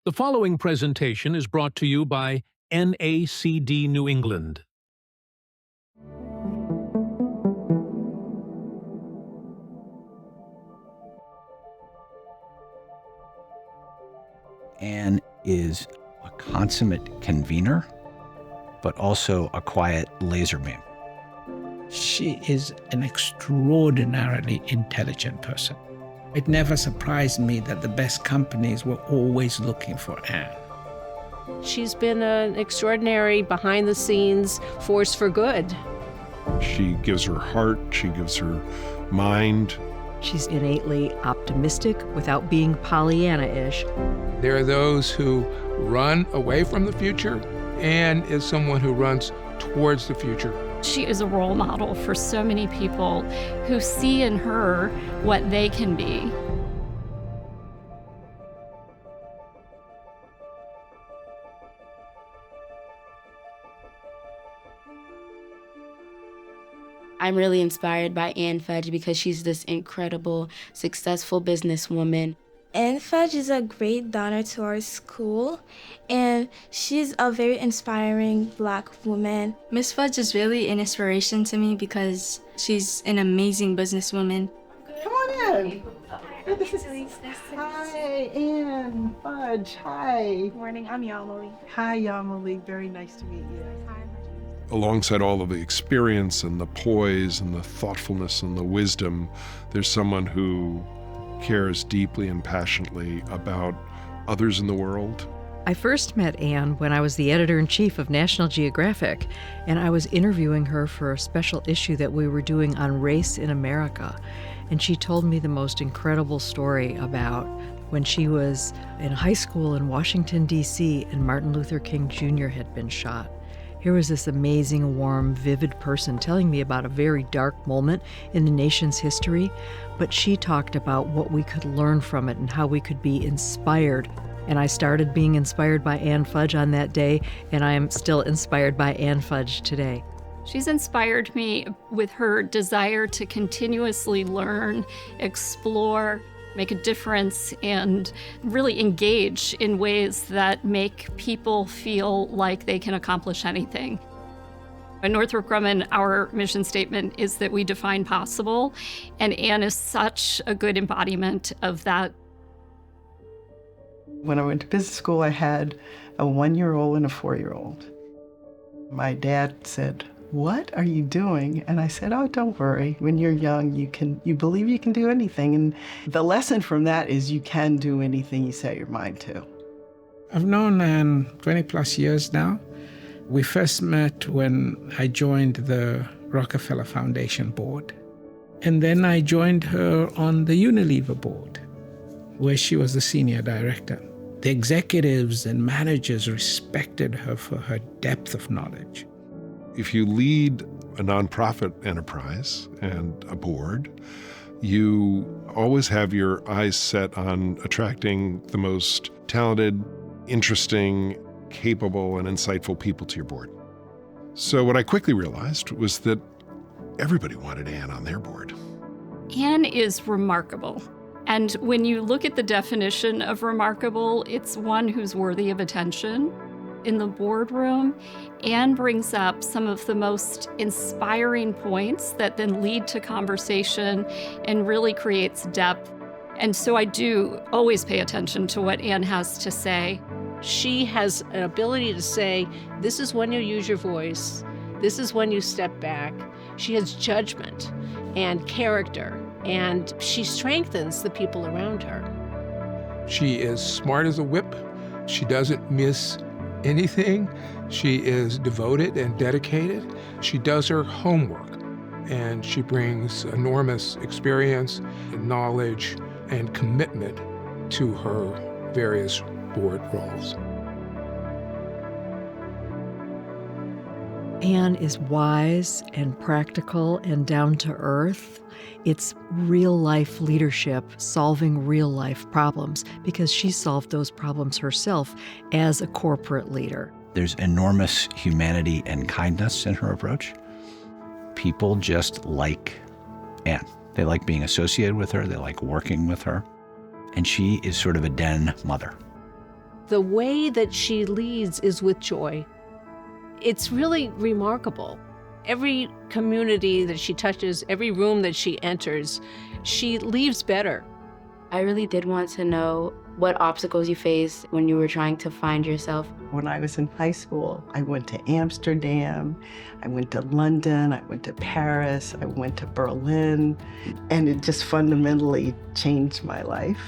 The following presentation is brought to you by NACD New England. Anne is a consummate convener, but also a quiet laser beam. She is an extraordinarily intelligent person. It never surprised me that the best companies were always looking for Anne. She's been an extraordinary behind-the-scenes force for good. She gives her heart, she gives her mind. She's innately optimistic without being Pollyanna-ish. There are those who run away from the future. Anne is someone who runs towards the future. She is a role model for so many people who see in her what they can be. I'm really inspired by Anne Fudge because she's this incredible, successful businesswoman. Anne Fudge is a great donor to our school, and she's a very inspiring Black woman. Miss Fudge is really an inspiration to me because she's an amazing businesswoman. Come on in. Hi, Anne Fudge. Hi. Good morning, I'm Yamali. Hi, Yamali. Very nice to meet you. Alongside all of the experience and the poise and the thoughtfulness and the wisdom, there's someone who cares deeply and passionately about others in the world. I first met Anne when I was the editor-in-chief of National Geographic, and I was interviewing her for a special issue that we were doing on race in America. And she told me the most incredible story about when she was in high school in Washington, D.C., and Martin Luther King Jr. had been shot. Here was this amazing, warm, vivid person telling me about a very dark moment in the nation's history, but she talked about what we could learn from it and how we could be inspired. And I started being inspired by Anne Fudge on that day, and I am still inspired by Anne Fudge today. She's inspired me with her desire to continuously learn, explore, make a difference, and really engage in ways that make people feel like they can accomplish anything. At Northrop Grumman, our mission statement is that we define possible, and Anne is such a good embodiment of that. When I went to business school, I had a 1-year-old and a 4-year-old. My dad said, "What are you doing?" And I said, "Oh, don't worry. When you're young, you believe you can do anything." And the lesson from that is you can do anything you set your mind to. I've known Anne 20 plus years now. We first met when I joined the Rockefeller Foundation board. And then I joined her on the Unilever board, where she was the senior director. The executives and managers respected her for her depth of knowledge. If you lead a nonprofit enterprise and a board, you always have your eyes set on attracting the most talented, interesting, capable, and insightful people to your board. So what I quickly realized was that everybody wanted Anne on their board. Anne is remarkable. And when you look at the definition of remarkable, it's one who's worthy of attention. In the boardroom, Anne brings up some of the most inspiring points that then lead to conversation and really creates depth. And so I do always pay attention to what Anne has to say. She has an ability to say, this is when you use your voice, this is when you step back. She has judgment and character, and she strengthens the people around her. She is smart as a whip. She doesn't miss anything. She is devoted and dedicated. She does her homework, and she brings enormous experience and knowledge and commitment to her various board roles. Anne is wise and practical and down to earth. It's real-life leadership, solving real-life problems, because she solved those problems herself as a corporate leader. There's enormous humanity and kindness in her approach. People just like Anne. They like being associated with her. They like working with her. And she is sort of a den mother. The way that she leads is with joy. It's really remarkable. Every community that she touches, every room that she enters, she leaves better. I really did want to know what obstacles you faced when you were trying to find yourself. When I was in high school, I went to Amsterdam, I went to London, I went to Paris, I went to Berlin, and it just fundamentally changed my life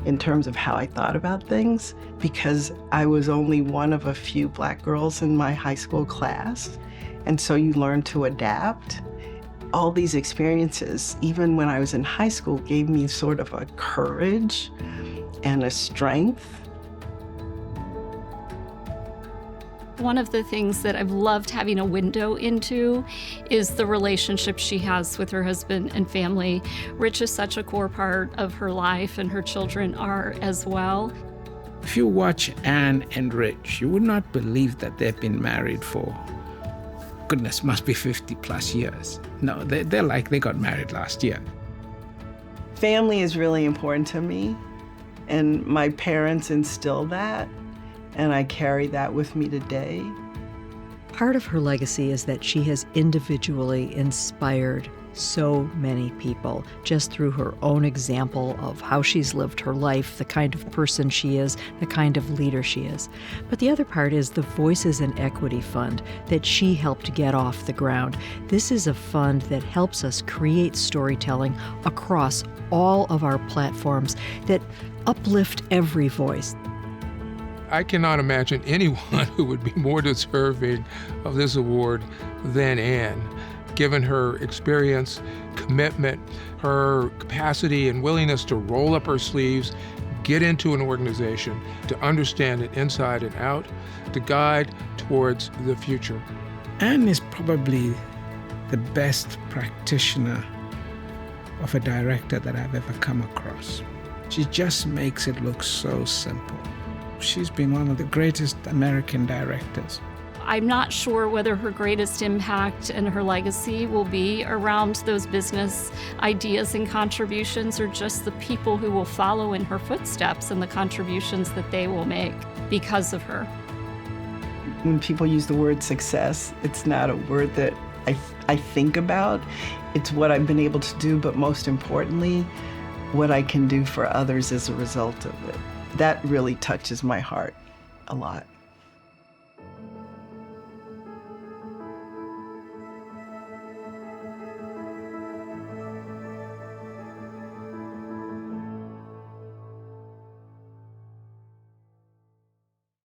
in terms of how I thought about things, because I was only one of a few Black girls in my high school class, and so you learn to adapt. All these experiences, even when I was in high school, gave me sort of a courage and a strength. One of the things that I've loved having a window into is the relationship she has with her husband and family. Rich is such a core part of her life, and her children are as well. If you watch Anne and Rich, you would not believe that they've been married for, goodness, must be 50 plus years. No, they're like they got married last year. Family is really important to me, and my parents instilled that, and I carry that with me today. Part of her legacy is that she has individually inspired so many people just through her own example of how she's lived her life, the kind of person she is, the kind of leader she is. But the other part is the Voices in Equity Fund that she helped get off the ground. This is a fund that helps us create storytelling across all of our platforms that uplift every voice. I cannot imagine anyone who would be more deserving of this award than Anne, given her experience, commitment, her capacity and willingness to roll up her sleeves, get into an organization, to understand it inside and out, to guide towards the future. Anne is probably the best practitioner of a director that I've ever come across. She just makes it look so simple. She's been one of the greatest American directors. I'm not sure whether her greatest impact and her legacy will be around those business ideas and contributions, or just the people who will follow in her footsteps and the contributions that they will make because of her. When people use the word success, it's not a word that I think about. It's what I've been able to do, but most importantly, what I can do for others as a result of it. That really touches my heart a lot.